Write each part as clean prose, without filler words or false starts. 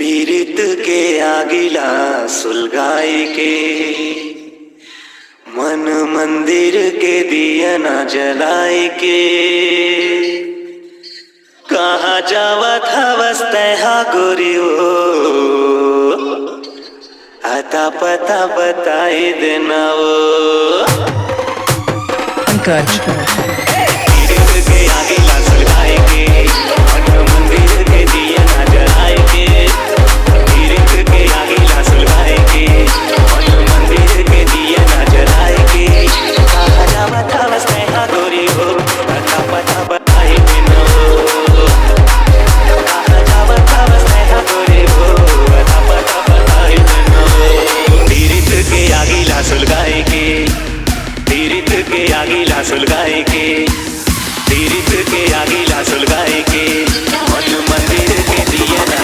पीरित के आगिला सुलगाई के मन मंदिर के दिया न जलाई के कहाँ जावा था वस्ते हा गोरियो आता पता बताई देना वो पंकज पीरित के आगिला सुलगाई के मन मंदिर के दिया न जलाई के पीरित के आगिला सुलगाई के मन मंदिर के दिया न जलाई के कहाँ जावा था वस्ते हा गोरियो आता पता बताई देना वो कहाँ जावा था वस्ते हा गोरियो आता पता बताई देना वो पीरित के आगिला सुलगाई के पीरित के आगिला सुलगाई के पीरित के आगिला सुलगाई के मन मंदिर के दिया ना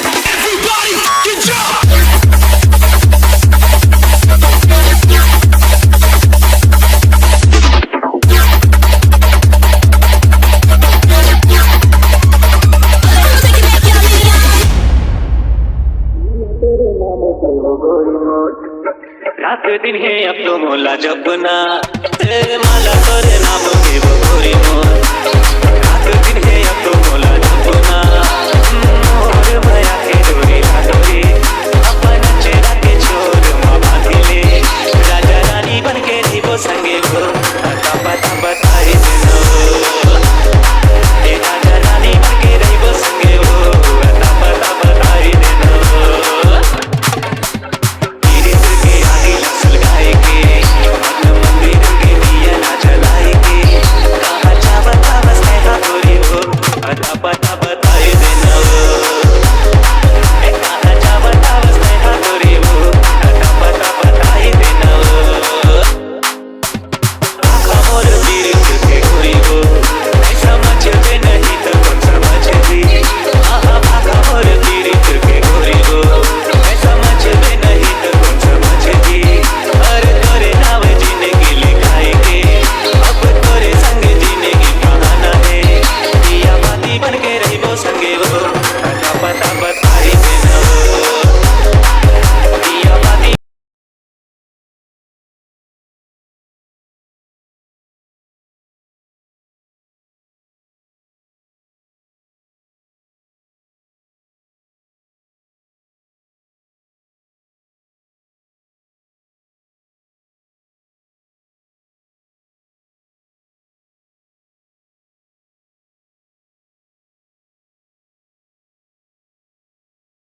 रात दिन है अब तो मोला जपना तेरे माला तोरे नाम